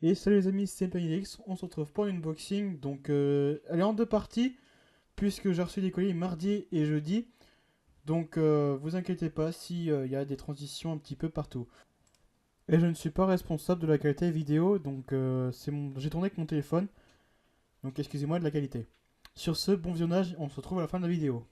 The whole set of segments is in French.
Et salut les amis, c'est PlayX, on se retrouve pour un unboxing, donc elle est en deux parties, puisque j'ai reçu des colis mardi et jeudi, donc vous inquiétez pas s'il y a des transitions un petit peu partout. Et je ne suis pas responsable de la qualité vidéo, donc j'ai tourné avec mon téléphone, donc excusez-moi de la qualité. Sur ce, bon visionnage, on se retrouve à la fin de la vidéo.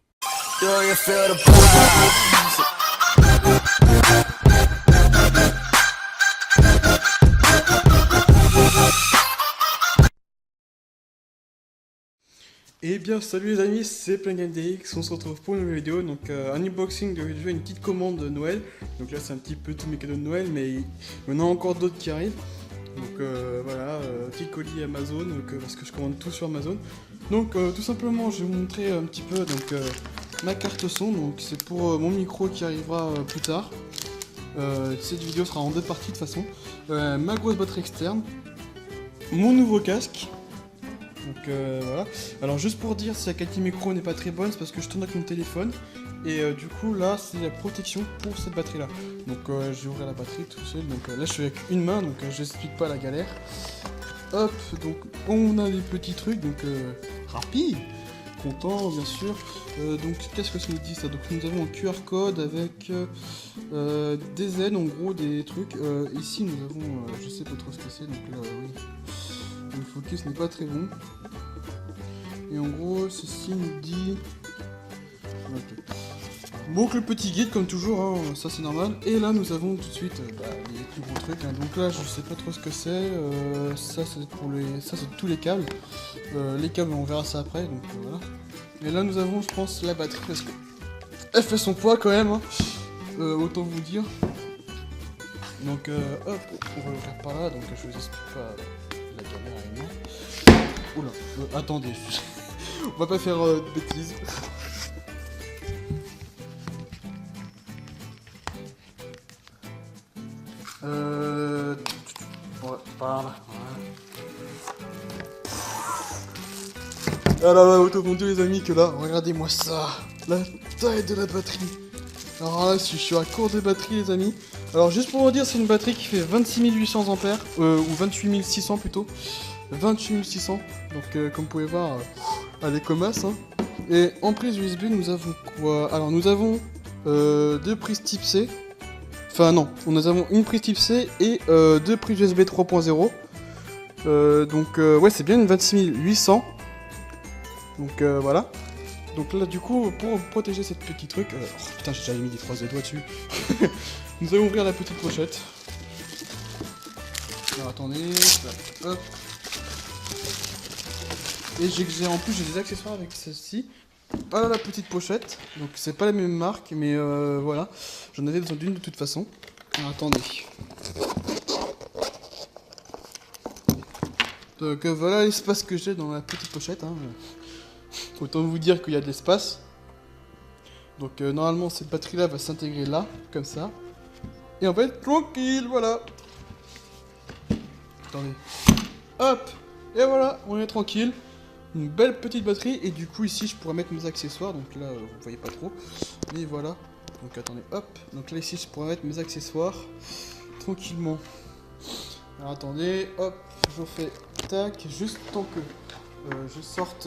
Et bien salut les amis, c'est PlainGameDX, on se retrouve pour une nouvelle vidéo, donc un unboxing de jeu, une petite commande de Noël. Donc là c'est un petit peu tous mes cadeaux de Noël, mais il y en a encore d'autres qui arrivent. Donc voilà, petit colis Amazon, parce que je commande tout sur Amazon. Donc tout simplement je vais vous montrer un petit peu ma carte son, donc c'est pour mon micro qui arrivera plus tard. Cette vidéo sera en deux parties de toute façon. Ma grosse batterie externe, mon nouveau casque. Donc voilà. Alors juste pour dire si la qualité micro n'est pas très bonne, c'est parce que je tourne avec mon téléphone. Et du coup là c'est la protection pour cette batterie là. Donc je vais ouvrir la batterie tout seul. Donc là je suis avec une main, donc je n'explique pas la galère. Hop, donc on a des petits trucs, donc rapide, content bien sûr. Donc qu'est-ce que ça nous dit ça? Donc nous avons un QR code avec des aides en gros, des trucs. Ici nous avons, je sais pas trop ce que c'est, donc là oui. Le focus n'est pas très bon. Et en gros, ceci nous dit... Okay. Donc le petit guide comme toujours, hein, ça c'est normal. Et là nous avons tout de suite les plus gros trucs. Hein. Donc là je sais pas trop ce que c'est. Ça c'est pour les... ça c'est tous les câbles. Les câbles on verra ça après. Donc voilà. Et là nous avons je pense la batterie parce que elle fait son poids quand même. Hein. Autant vous dire. Donc hop, on va le faire par là. Donc je vous explique pas la caméra avec moi. Oula, attendez, on va pas faire de bêtises. Ouais, par là. Ah là là, autant mon dieu les amis que là, regardez-moi ça, la taille de la batterie. Alors là, si je suis à court de batterie les amis. Alors juste pour vous dire, c'est une batterie qui fait 26 800 ampères, ou 28 600 plutôt. 28 600, donc comme vous pouvez voir, elle est comme as, hein. Et en prise USB, nous avons quoi? Alors nous avons deux prises type C. Enfin non, nous avons une prise type C et deux prises USB 3.0. Donc ouais, c'est bien une 26 800. Donc voilà. Donc là du coup, pour protéger cette petit truc... oh putain, j'ai déjà mis des croisés doigts dessus. Nous allons ouvrir la petite pochette. Alors attendez, hop. Et en plus j'ai des accessoires avec celle-ci. Voilà la petite pochette. Donc c'est pas la même marque, mais voilà. J'en avais besoin d'une de toute façon. Alors attendez. Donc voilà l'espace que j'ai dans la petite pochette. Hein. Autant vous dire qu'il y a de l'espace. Donc normalement cette batterie là va s'intégrer là, comme ça. Et on va être tranquille, voilà. Attendez. Hop. Et voilà, on est tranquille. Une belle petite batterie et du coup ici je pourrais mettre mes accessoires, donc là vous voyez pas trop, mais voilà. Donc attendez, hop, donc là ici je pourrais mettre mes accessoires tranquillement. Alors attendez, hop, je fais tac, juste tant que je sorte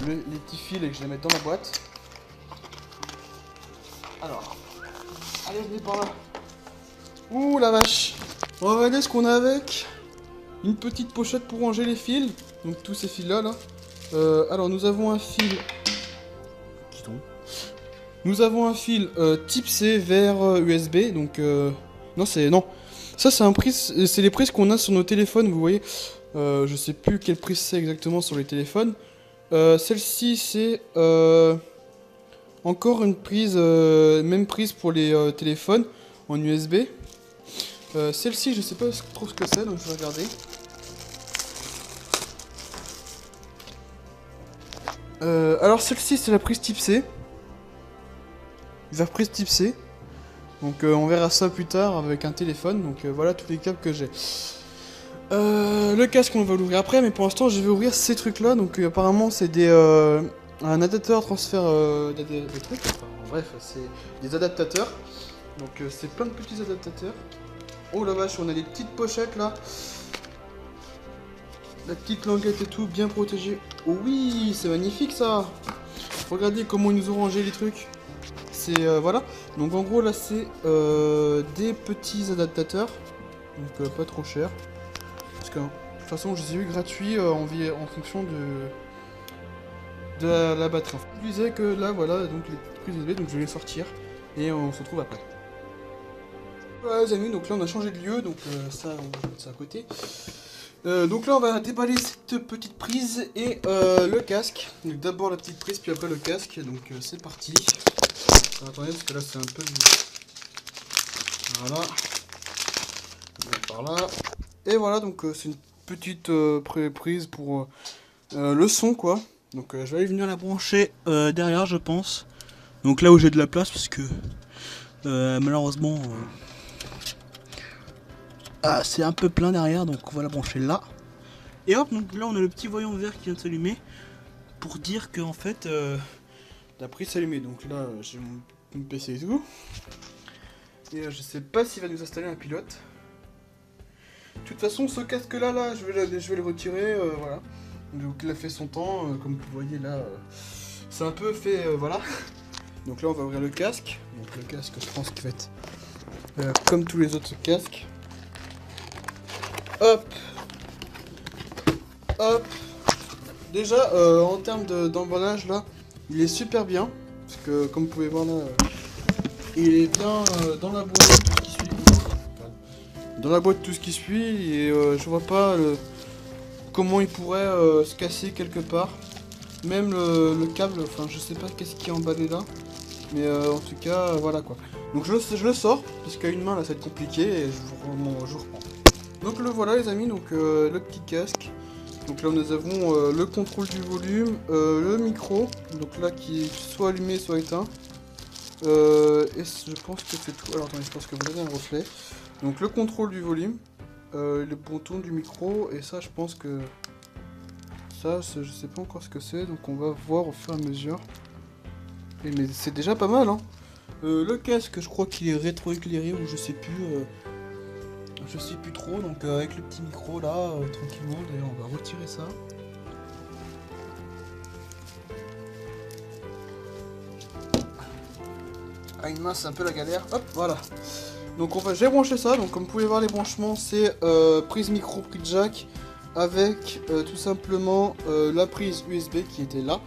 les petits fils et que je les mette dans la boîte. Alors, allez venez par là. Ouh la vache. On va regarder ce qu'on a avec. Une petite pochette pour ranger les fils, donc tous ces fils là. Alors nous avons un fil. Nous avons un fil type C vers USB. Donc non c'est non. Ça c'est un prise. C'est les prises qu'on a sur nos téléphones. Vous voyez. Je sais plus quelle prise c'est exactement sur les téléphones. Celle-ci c'est encore une prise, même prise pour les téléphones en USB. Celle-ci je sais pas trop ce que c'est donc je vais regarder. Alors celle-ci c'est la prise type C. Vers prise type C. Donc on verra ça plus tard avec un téléphone. Donc voilà tous les câbles que j'ai. Le casque on va l'ouvrir après, mais pour l'instant je vais ouvrir ces trucs là. Donc apparemment c'est un adaptateur transfert des trucs. Enfin, bref, c'est des adaptateurs. Donc c'est plein de petits adaptateurs. Oh la vache, on a des petites pochettes là. la petite languette et tout bien protégée. Oh oui, c'est magnifique ça. Regardez comment ils nous ont rangé les trucs. C'est voilà. Donc en gros là c'est des petits adaptateurs. Donc pas trop cher. Parce que de toute façon je les ai eu gratuits en fonction de la batterie. Je disais que là voilà donc les petites prises USB, donc je vais les sortir et on se retrouve après. Voilà les amis, donc là on a changé de lieu, donc ça on va mettre ça à côté. Donc là on va déballer cette petite prise et le casque. Donc d'abord la petite prise puis après le casque, donc c'est parti. Alors, attendez parce que là c'est un peu... Voilà. Par là. Et voilà, donc c'est une petite prise pour le son quoi. Donc je vais aller venir la brancher derrière je pense. Donc là où j'ai de la place parce que malheureusement c'est un peu plein derrière, donc on va la brancher là. Et hop, donc là on a le petit voyant vert qui vient de s'allumer pour dire que en fait la prise s'allumer. Donc là j'ai mon PC et tout. Et je sais pas s'il va nous installer un pilote. De toute façon ce casque là, je vais le retirer, voilà. Donc il a fait son temps, comme vous voyez là, c'est un peu fait, voilà. Donc là on va ouvrir le casque. Donc le casque je pense qu'il va être comme tous les autres casques. Hop. Hop. Déjà en termes d'emballage là, il est super bien. Parce que comme vous pouvez voir là, il est bien dans la boîte tout ce qui suit. Dans la boîte tout ce qui suit et je vois pas comment il pourrait se casser quelque part. Même le câble, enfin je sais pas qu'est-ce qui est emballé là. Mais en tout cas voilà quoi. Donc je le sors, parce qu'à une main là ça va être compliqué et je reprends. Donc le voilà les amis, donc le petit casque. Donc là nous avons le contrôle du volume, le micro, donc là qui est soit allumé soit éteint. Et je pense que c'est tout. Alors attendez, je pense que vous avez un reflet. Donc le contrôle du volume, le bouton du micro, et ça je pense que ça je sais pas encore ce que c'est, donc on va voir au fur et à mesure. Et mais c'est déjà pas mal hein. Le casque je crois qu'il est rétroéclairé ou je sais plus trop, donc avec le petit micro là, tranquillement, d'ailleurs on va retirer ça. À une main c'est un peu la galère, hop voilà. Donc j'ai branché ça, donc comme vous pouvez voir les branchements c'est prise micro, prise jack, avec tout simplement la prise USB qui était là.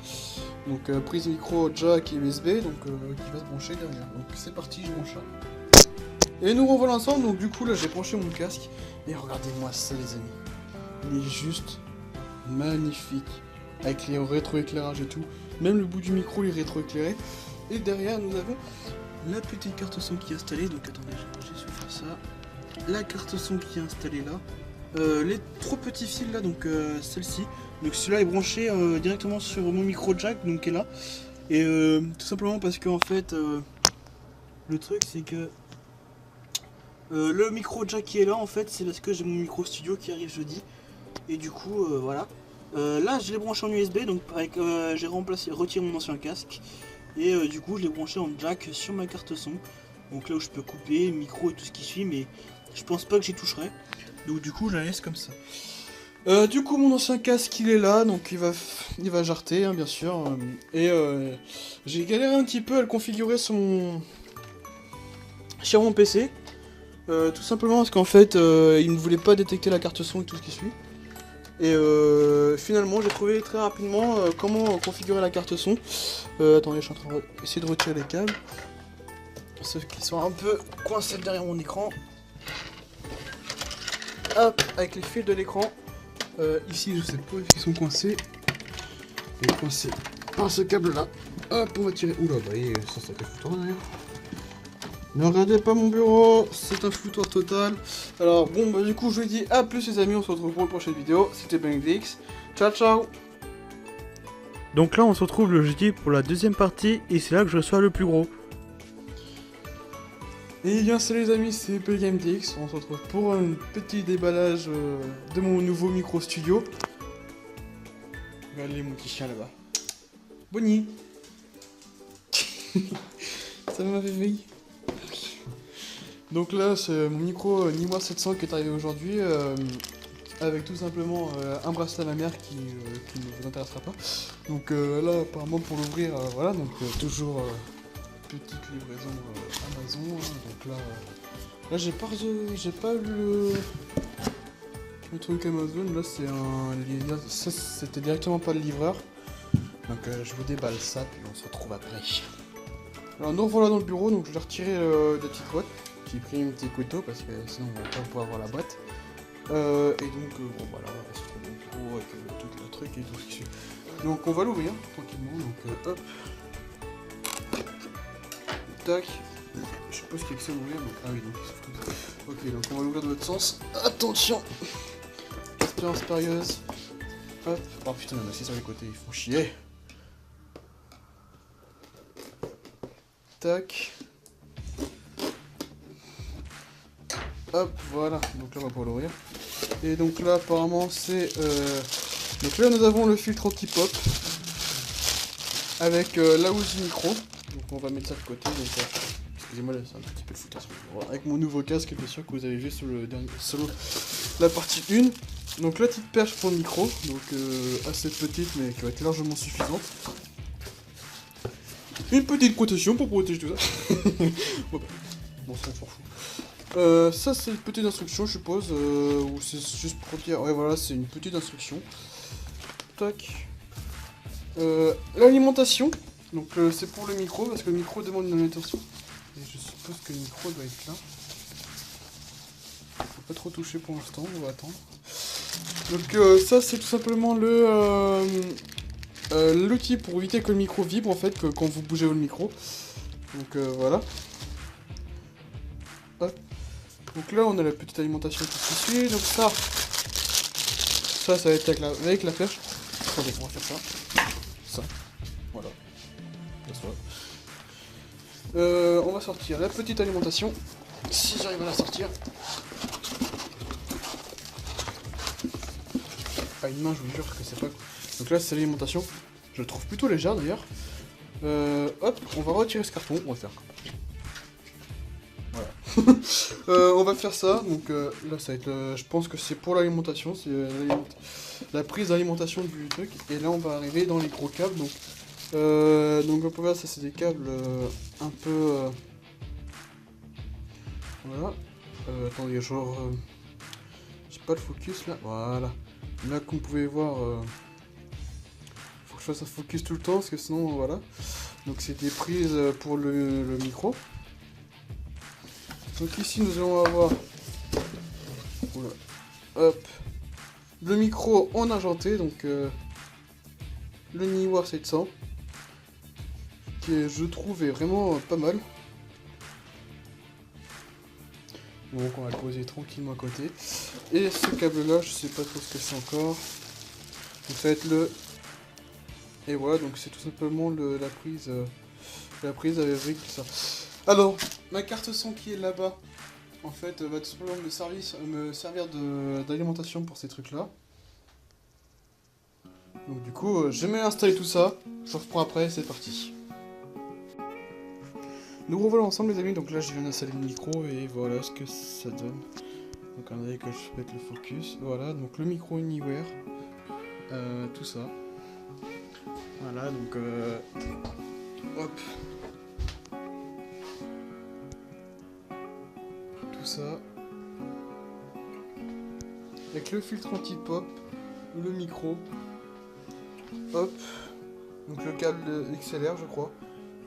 Donc prise micro, jack et USB, donc qui va se brancher derrière. Donc c'est parti, je branche ça. Et nous revoilà ensemble, donc du coup là j'ai branché mon casque. Et regardez-moi ça les amis. Il est juste magnifique. Avec les rétroéclairages et tout. Même le bout du micro il est rétroéclairé. Et derrière nous avons la petite carte son qui est installée. Donc attendez, je vais faire ça. La carte son qui est installée là. Les trop petits fils là, donc celle-ci. Donc celui-là est branché directement sur mon micro jack, donc qui est là. Et tout simplement parce que en fait le truc c'est que le micro jack qui est là en fait c'est parce que j'ai mon micro studio qui arrive jeudi. Et du coup voilà. Là je l'ai branché en USB, donc j'ai retiré mon ancien casque. Et du coup je l'ai branché en jack sur ma carte son. Donc là où je peux couper, micro et tout ce qui suit, mais je pense pas que j'y toucherai. Donc du coup je la laisse comme ça. Du coup mon ancien casque il est là, donc il va jarter hein, bien sûr. Et j'ai galéré un petit peu à le configurer sur mon PC. Tout simplement parce qu'en fait il ne voulait pas détecter la carte son et tout ce qui suit. Et finalement j'ai trouvé très rapidement comment configurer la carte son. Attendez, je suis en train d'essayer de retirer les câbles. Ceux qui sont un peu coincés derrière mon écran. Hop, avec les fils de l'écran. Ici je sais pas s'ils sont coincés. Il est coincé par ce câble là. Hop, on va tirer. Oula, bah ça fait foutoir d'ailleurs. Ne regardez pas mon bureau, c'est un foutoir total. Alors bon bah du coup je vous dis à plus les amis, on se retrouve pour une prochaine vidéo. C'était BlankDX. Ciao ciao. Donc là on se retrouve le jeudi pour la deuxième partie et c'est là que je reçois le plus gros. Et bien salut les amis, c'est BlankDX. On se retrouve pour un petit déballage de mon nouveau micro studio. Regardez mon petit chien là-bas. Bonnie. Ça m'a fait rire. Donc là c'est mon micro Nimois 700 qui est arrivé aujourd'hui. avec tout simplement un bracelet à la mer qui ne vous intéressera pas. Donc là apparemment pour l'ouvrir, voilà, donc toujours petite livraison Amazon, hein, donc là j'ai pas eu le truc Amazon, là c'est ça c'était directement pas le livreur. Donc je vous déballe ça puis on se retrouve après. Alors nous revoilà dans le bureau, donc je vais retirer la petite boîte. J'ai pris un petit couteau parce que sinon on va pas pouvoir voir la boîte. Et donc bon voilà, on va se retrouver dans le bureau avec tout le truc et tout ce qui suit. Donc on va l'ouvrir tranquillement, donc hop. Tac. Je suppose qu'il y a que ça à ouvrir, donc ah oui donc il s'ouvre comme ça. Ok, donc on va l'ouvrir de l'autre sens. Attention. Expérience périlleuse. Hop. Oh putain, il y en a aussi sur les côtés, ils font chier. Tac. Hop, voilà. Donc là, on va pouvoir l'ouvrir. Et donc là, apparemment, c'est... Donc là, nous avons le filtre anti-pop. Avec la housse du micro. Donc on va mettre ça de côté. Donc, excusez-moi, là, c'est un petit peu le foutage. Avec mon nouveau casque, bien sûr, que vous avez vu sur le dernier solo. La partie 1. Donc la petite perche pour le micro. Donc assez petite, mais qui va être largement suffisante. Une petite protection pour protéger tout ça. Bon, ça, on s'en fout. Ça, c'est une petite instruction, je suppose. Ou c'est juste pour dire. Ouais, voilà, c'est une petite instruction. Tac. L'alimentation. Donc, c'est pour le micro, parce que le micro demande une alimentation. Et je suppose que le micro doit être là. Faut pas trop toucher pour l'instant, on va attendre. Donc, ça, c'est tout simplement l'outil pour éviter que le micro vibre en fait quand vous bougez le micro. Donc voilà. Hop. Donc là on a la petite alimentation qui suit. Donc ça va être avec la flèche. Attendez, on va faire ça. Ça. Voilà. On va sortir la petite alimentation. Si j'arrive à la sortir. À une main je vous jure que c'est pas... Donc là c'est l'alimentation. Je le trouve plutôt légère d'ailleurs. Hop, on va retirer ce carton, on va faire comme ça. Voilà. On va faire ça, donc là ça va être, je pense que c'est pour l'alimentation, c'est la prise d'alimentation du truc. Et là on va arriver dans les gros câbles, donc on peut voir ça c'est des câbles un peu... voilà. Attendez, genre... j'ai pas le focus là, voilà. Là comme vous pouvez voir... faut que je fasse un focus tout le temps parce que sinon voilà. Donc c'est des prises pour le micro. Donc ici nous allons avoir voilà, hop, le micro en argenté, donc le Neewer 700 qui est, je trouve est vraiment pas mal. Donc on va le poser tranquillement à côté. Et ce câble là je sais pas trop ce que c'est encore. Donc ça va être le... Et voilà, donc c'est tout simplement la prise avec ça. Alors, ma carte son qui est là-bas, en fait, va tout simplement me servir d'alimentation pour ces trucs-là. Donc du coup, je vais installer tout ça. Je reprends après, c'est parti. Nous revoilà ensemble les amis, donc là je viens d'installer le micro et voilà ce que ça donne. Donc attendez que je mette le focus. Voilà, donc le micro Anywhere, tout ça. Voilà, donc hop, tout ça, avec le filtre anti-pop, le micro, hop, donc le câble XLR je crois,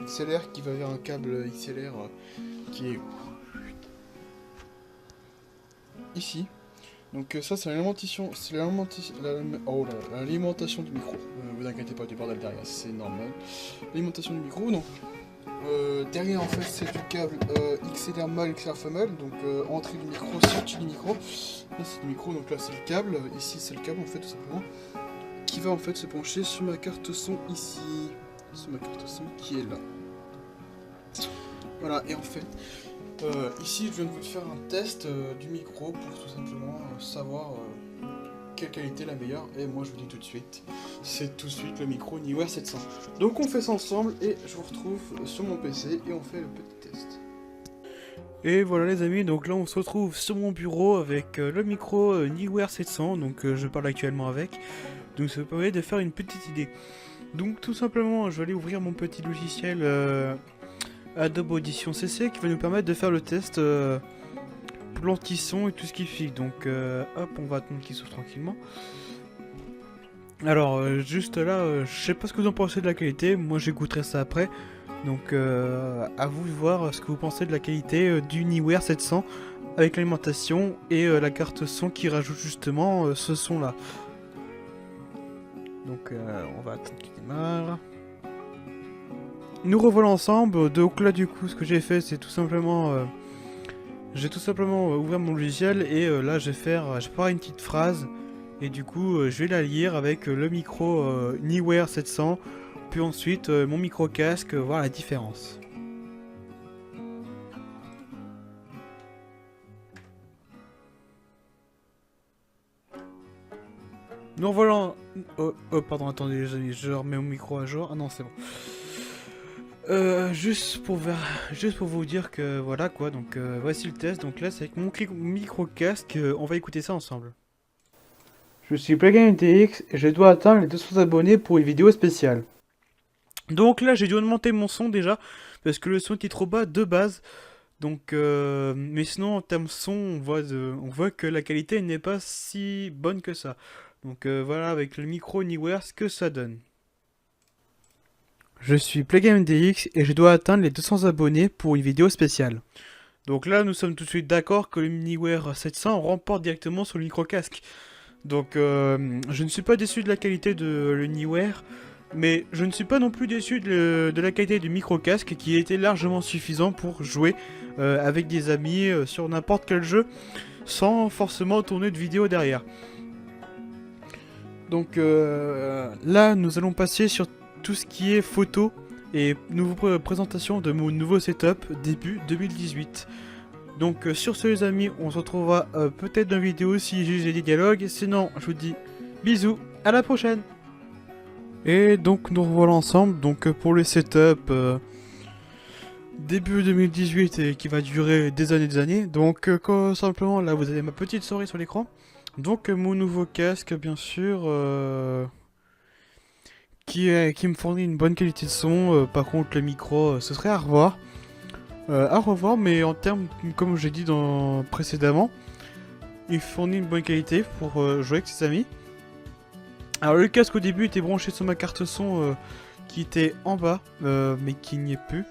XLR qui va vers un câble XLR qui est ici. Donc ça c'est l'alimentation, l'alimentation du micro. Vous inquiétez pas du bordel derrière, c'est normal. L'alimentation du micro, donc derrière en fait c'est du câble XLR mâle, XLR femelle, donc entrée du micro, sortie du micro. Là c'est le micro, donc là c'est le câble, ici c'est le câble en fait tout simplement, qui va en fait se pencher sur ma carte son ici, sur ma carte son qui est là. Voilà, et en fait... ici, je viens de vous faire un test du micro pour tout simplement savoir quelle qualité est la meilleure. Et moi, je vous dis tout de suite, c'est tout de suite le micro Neewer 700. Donc, on fait ça ensemble et je vous retrouve sur mon PC et on fait le petit test. Et voilà les amis, donc là on se retrouve sur mon bureau avec le micro Neewer 700, donc je parle actuellement avec, donc ça me permet de faire une petite idée. Donc tout simplement je vais aller ouvrir mon petit logiciel Adobe Audition CC qui va nous permettre de faire le test pour l'anti-son et tout ce qui fixe. Donc hop, on va attendre qu'il s'ouvre tranquillement. Alors juste là, je sais pas ce que vous en pensez de la qualité, moi j'écouterai ça après. Donc à vous de voir ce que vous pensez de la qualité du Neewer 700 avec l'alimentation et la carte son qui rajoute justement ce son là. Donc on va attendre qu'il démarre. Nous revoilà ensemble. Donc là du coup ce que j'ai fait c'est tout simplement ouvert mon logiciel et là je vais faire une petite phrase et du coup je vais la lire avec le micro Neewer 700. Puis ensuite, mon micro-casque, voir la différence. Nous revoilà... Oh, pardon, attendez, je remets mon micro à jour. Ah non, c'est bon. Juste pour vous dire que voilà quoi, donc voici le test. Donc là, c'est avec mon micro-casque, on va écouter ça ensemble. Je suis PlugInMTX et je dois atteindre les 200 abonnés pour une vidéo spéciale. Donc là, j'ai dû augmenter mon son déjà, parce que le son était trop bas de base. Donc, mais sinon, en termes son, on voit que la qualité n'est pas si bonne que ça. Donc voilà, avec le micro Neewer, ce que ça donne. Je suis PlugMDX et je dois atteindre les 200 abonnés pour une vidéo spéciale. Donc là, nous sommes tout de suite d'accord que le Neewer 700 remporte directement sur le micro-casque. Donc je ne suis pas déçu de la qualité de le Neewer. Mais je ne suis pas non plus déçu de la qualité du micro-casque qui était largement suffisant pour jouer avec des amis sur n'importe quel jeu sans forcément tourner de vidéo derrière. Donc là, nous allons passer sur tout ce qui est photo et présentation de mon nouveau setup début 2018. Donc sur ce les amis, on se retrouvera peut-être dans une vidéo si j'ai des dialogues. Sinon, je vous dis bisous, à la prochaine! Et donc nous revoilà ensemble donc pour le setup début 2018 et qui va durer des années. Donc simplement là vous avez ma petite souris sur l'écran. Donc mon nouveau casque bien sûr qui me fournit une bonne qualité de son. Par contre le micro ce serait à revoir. Mais en termes comme j'ai dit précédemment, il fournit une bonne qualité pour jouer avec ses amis. Alors le casque au début était branché sur ma carte son qui était en bas, mais qui n'y est plus.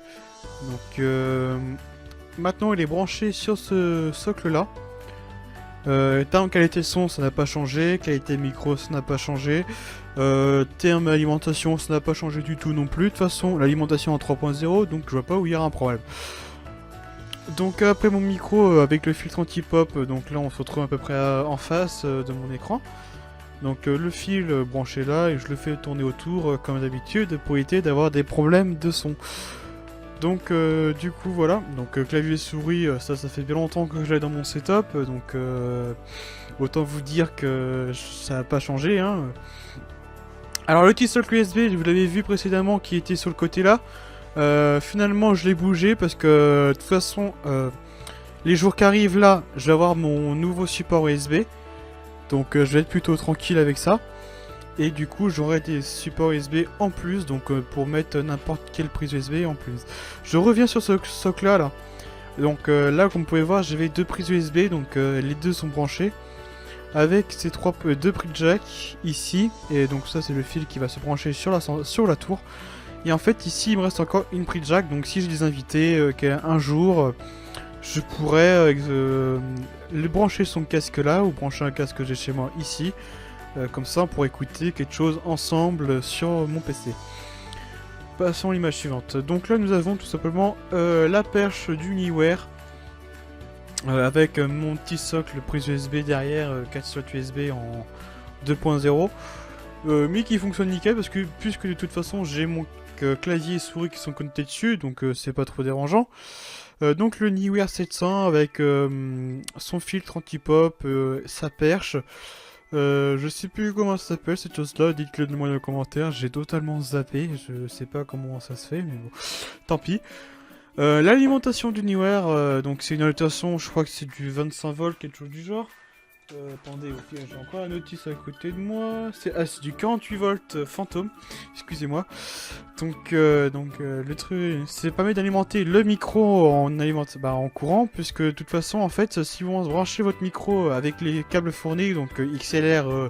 Donc maintenant il est branché sur ce socle là. Terme qualité son ça n'a pas changé, qualité micro ça n'a pas changé, terme alimentation ça n'a pas changé du tout non plus. De toute façon l'alimentation en 3.0 donc je vois pas où il y a un problème. Donc après mon micro avec le filtre anti-pop, donc là on se retrouve à peu près en face de mon écran. Donc le fil branché là et je le fais tourner autour comme d'habitude pour éviter d'avoir des problèmes de son. Donc du coup voilà, donc clavier et souris ça fait bien longtemps que je l'ai dans mon setup, donc autant vous dire que ça n'a pas changé hein. Alors le petit socle USB, vous l'avez vu précédemment qui était sur le côté là, finalement je l'ai bougé parce que de toute façon les jours qui arrivent là je vais avoir mon nouveau support USB. Donc je vais être plutôt tranquille avec ça. Et du coup j'aurai des supports USB en plus. Donc pour mettre n'importe quelle prise USB en plus. Je reviens sur ce socle là. Donc là comme vous pouvez voir j'avais deux prises USB. Donc les deux sont branchées. Avec ces deux prises jack ici. Et donc ça c'est le fil qui va se brancher sur la tour. Et en fait ici il me reste encore une prise jack. Donc si j'ai des invités un jour... je pourrais le brancher son casque là ou brancher un casque que j'ai chez moi ici. Comme ça on pourrait écouter quelque chose ensemble sur mon PC. Passons à l'image suivante. Donc là nous avons tout simplement la perche du Neewer. Avec mon petit socle prise USB derrière, 4 slots USB en 2.0. Mais qui fonctionne nickel parce que puisque de toute façon j'ai mon clavier et souris qui sont connectés dessus. Donc c'est pas trop dérangeant. Donc le Neewer 700 avec son filtre anti-pop, sa perche. Je sais plus comment ça s'appelle cette chose là, dites-le moi dans les commentaires, j'ai totalement zappé, je sais pas comment ça se fait, mais bon, tant pis. L'alimentation d'Uniware, donc c'est une alimentation, je crois que c'est du 25 volts, quelque chose du genre. Attendez, ok, j'ai encore la notice à côté de moi. C'est du 48 volts fantôme, excusez-moi. Donc, le truc, c'est permet d'alimenter le micro en courant, puisque de toute façon, en fait, si vous branchez votre micro avec les câbles fournis, donc XLR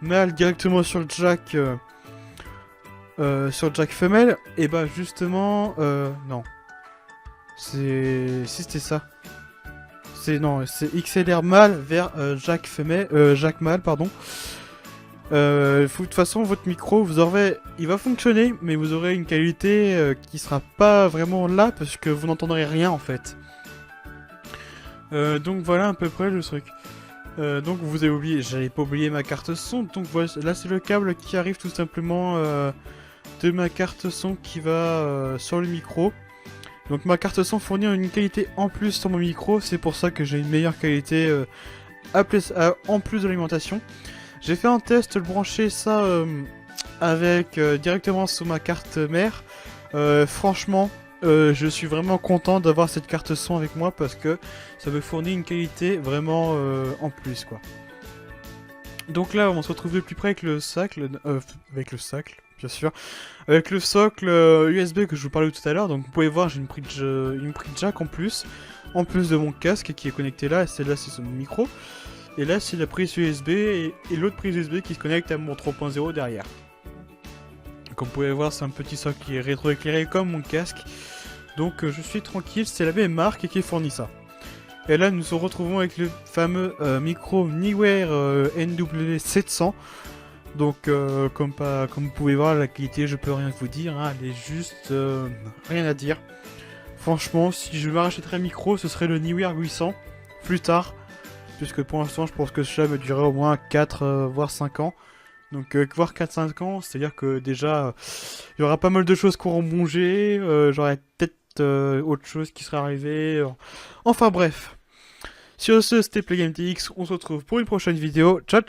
mâle directement sur le jack femelle, et bah justement, non. Si c'était ça. Non, c'est XLR mâle vers jack femelle, jack mâle, pardon. De toute façon, votre micro, il va fonctionner, mais vous aurez une qualité qui sera pas vraiment là parce que vous n'entendrez rien en fait. Donc voilà à peu près le truc. Donc vous avez oublié, j'avais pas oublié ma carte son. Donc voilà, là c'est le câble qui arrive tout simplement de ma carte son qui va sur le micro. Donc ma carte son fournit une qualité en plus sur mon micro, c'est pour ça que j'ai une meilleure qualité en plus de l'alimentation. J'ai fait un test, le brancher ça avec directement sur ma carte mère. Franchement, je suis vraiment content d'avoir cette carte son avec moi parce que ça me fournit une qualité vraiment en plus quoi. Donc là, on se retrouve de plus près avec le socle, bien sûr, avec le socle USB que je vous parlais tout à l'heure. Donc vous pouvez voir, j'ai une prise jack en plus de mon casque qui est connecté là. Et celle-là, c'est sur mon micro. Et là, c'est la prise USB et l'autre prise USB qui se connecte à mon 3.0 derrière. Comme vous pouvez voir, c'est un petit socle qui est rétroéclairé comme mon casque. Donc je suis tranquille, c'est la même marque qui fournit ça. Et là, nous nous retrouvons avec le fameux micro Neewer NW700. Donc, comme vous pouvez voir, la qualité, je peux rien vous dire. Hein, elle est juste rien à dire. Franchement, si je m'achèterais un micro, ce serait le Neewer 800 plus tard. Puisque pour l'instant, je pense que cela me durerait au moins 4 voire 5 ans. Donc, voire 4-5 ans, c'est-à-dire que déjà, il y aura pas mal de choses qui auront bougé. J'aurais peut-être autre chose qui serait arrivé. Enfin bref. Sur ce, c'était PlayGameTX. On se retrouve pour une prochaine vidéo. Ciao.